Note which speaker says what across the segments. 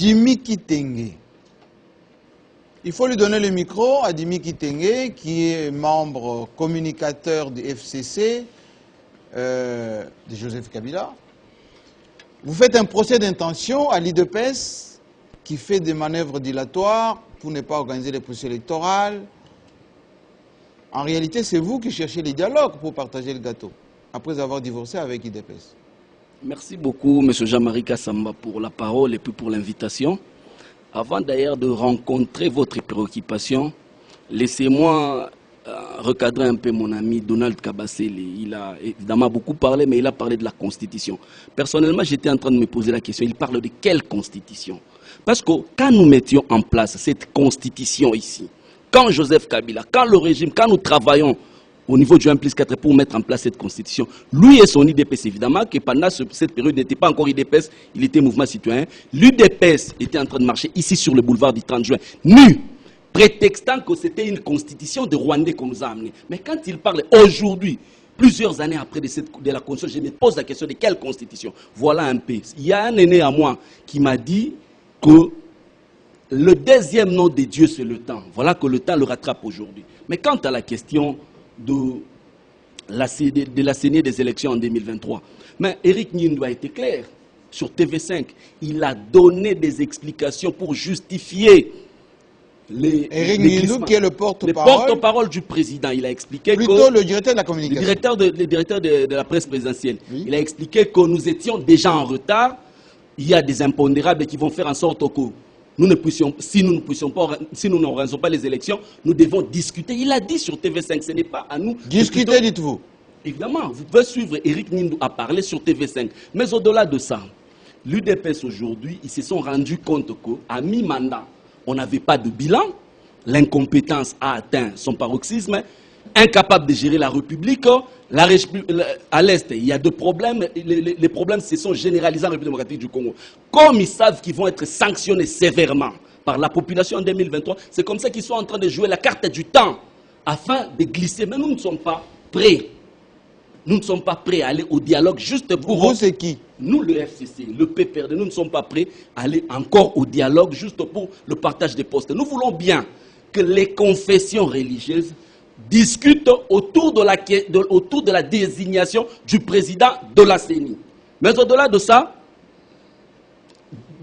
Speaker 1: Dimi Kitenge. Il faut lui donner le micro à Dimi Kitenge, qui est membre communicateur du FCC, de Joseph Kabila. Vous faites un procès d'intention à l'IDPS qui fait des manœuvres dilatoires pour ne pas organiser les procès électorales. En réalité, c'est vous qui cherchez les dialogues pour partager le gâteau, après avoir divorcé avec l'IDPS.
Speaker 2: Merci beaucoup, M. Jean-Marie Kassamba, pour la parole et puis pour l'invitation. Avant d'ailleurs de rencontrer votre préoccupation, laissez-moi recadrer un peu mon ami Donald Kabasele. Il a évidemment beaucoup parlé, mais il a parlé de la Constitution. Personnellement, j'étais en train de me poser la question, il parle de quelle Constitution? Parce que quand nous mettions en place cette Constitution ici, quand Joseph Kabila, quand le régime, quand nous travaillons au niveau du 1+4 pour mettre en place cette constitution, lui et son IDPS, évidemment, que pendant cette période n'était pas encore IDPS, il était mouvement citoyen, l'UDPS était en train de marcher ici sur le boulevard du 30 juin, nu, prétextant que c'était une constitution de Rwandais qu'on nous a amené. Mais quand il parle aujourd'hui, plusieurs années après de la constitution, je me pose la question de quelle constitution? Voilà un peu. Il y a un aîné à moi qui m'a dit que le deuxième nom de Dieu, c'est le temps. Voilà que le temps le rattrape aujourd'hui. Mais quant à la question de la saignée des élections en 2023, mais Éric Nindou a été clair sur TV5. Il a donné des explications pour justifier
Speaker 1: Éric Nindou, qui est le
Speaker 2: porte-parole du président. Il a expliqué
Speaker 1: plutôt le directeur de la communication.
Speaker 2: Le directeur de la presse présidentielle. Oui. Il a expliqué que nous étions déjà en retard. Il y a des impondérables qui vont faire en sorte que si nous n'organisons pas les élections, nous devons discuter. Il a dit sur TV5, ce n'est pas à nous.
Speaker 1: Discuter, dites-vous.
Speaker 2: Évidemment, vous pouvez suivre. Éric Nindou a parlé sur TV5. Mais au-delà de ça, l'UDPS aujourd'hui, ils se sont rendus compte qu'à mi-mandat, on n'avait pas de bilan. L'incompétence a atteint son paroxysme. Incapable de gérer la République. À l'Est, il y a deux problèmes. Les problèmes se sont généralisés en République démocratique du Congo. Comme ils savent qu'ils vont être sanctionnés sévèrement par la population en 2023, c'est comme ça qu'ils sont en train de jouer la carte du temps afin de glisser. Mais nous ne sommes pas prêts. Nous ne sommes pas prêts à aller au dialogue juste pour...
Speaker 1: Vous, c'est qui?
Speaker 2: Nous, le FCC, le PPRD, nous ne sommes pas prêts à aller encore au dialogue juste pour le partage des postes. Nous voulons bien que les confessions religieuses discutent autour de la désignation du président de la CENI. Mais au-delà de ça,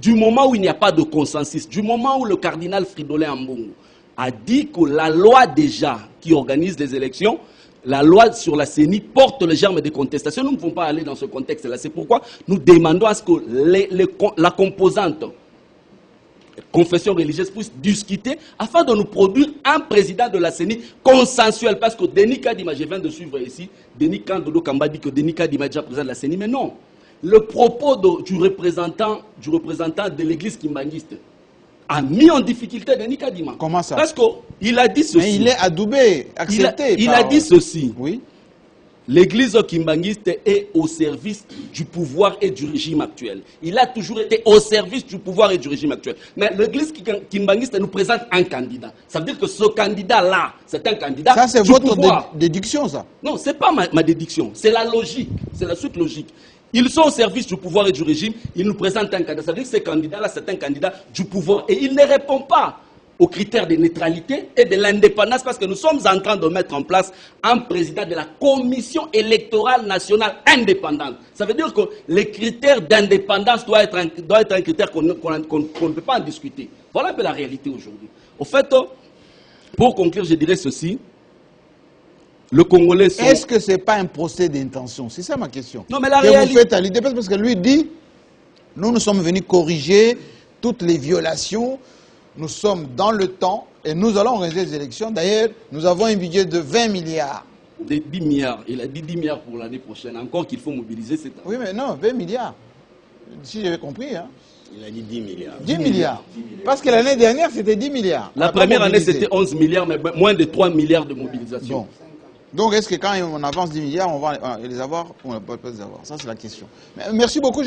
Speaker 2: du moment où il n'y a pas de consensus, du moment où le cardinal Fridolin Ambongo a dit que la loi déjà qui organise les élections, la loi sur la CENI porte le germe de contestation, nous ne pouvons pas aller dans ce contexte-là. C'est pourquoi nous demandons à ce que la composante confession religieuse puisse discuter afin de nous produire un président de la CENI consensuel. Parce que Denis Kadima, je viens de suivre ici, Denis Kandolo Kamba dit que Denis Kadima est déjà président de la CENI, mais non. Le propos du représentant de l'église kimbangiste a mis en difficulté Denis Kadima.
Speaker 1: Comment ça?
Speaker 2: Parce qu'il a dit ceci.
Speaker 1: Mais il est adoubé, accepté.
Speaker 2: Il a dit ceci.
Speaker 1: Oui.
Speaker 2: L'église kimbangiste est au service du pouvoir et du régime actuel. Il a toujours été au service du pouvoir et du régime actuel. Mais l'église kimbangiste nous présente un candidat. Ça veut dire que ce candidat-là, c'est un candidat.
Speaker 1: Ça, c'est votre déduction, ça?
Speaker 2: Non, ce n'est pas ma déduction. C'est la logique. C'est la suite logique. Ils sont au service du pouvoir et du régime. Ils nous présentent un candidat. Ça veut dire que ce candidat-là, c'est un candidat du pouvoir. Et il ne répond pas aux critères de neutralité et de l'indépendance, parce que nous sommes en train de mettre en place un président de la Commission électorale nationale indépendante. Ça veut dire que les critères d'indépendance doivent être un critère qu'on ne peut pas en discuter. Voilà un peu la réalité aujourd'hui. Au fait, pour conclure, je dirais ceci. Le Congolais sont...
Speaker 1: Est-ce que ce n'est pas un procès d'intention? C'est ça ma question.
Speaker 2: Non, mais la
Speaker 1: réalité... vous faites à l'IDPS, parce que lui dit, nous sommes venus corriger toutes les violations. Nous sommes dans le temps et nous allons organiser les élections. D'ailleurs, nous avons un budget de 20 milliards.
Speaker 2: De 10 milliards. Il a dit 10 milliards pour l'année prochaine. Encore qu'il faut mobiliser cette année.
Speaker 1: Oui, mais non, 20 milliards. Si j'avais compris. Hein.
Speaker 3: Il a dit 10 milliards.
Speaker 1: 10 milliards. Parce que l'année dernière, c'était 10 milliards.
Speaker 2: La première année, c'était 11 milliards, mais moins de 3 milliards de mobilisation.
Speaker 1: Bon. Donc, est-ce que quand on avance 10 milliards, on va les avoir ou on ne peut pas les avoir? Ça, c'est la question. Mais merci beaucoup.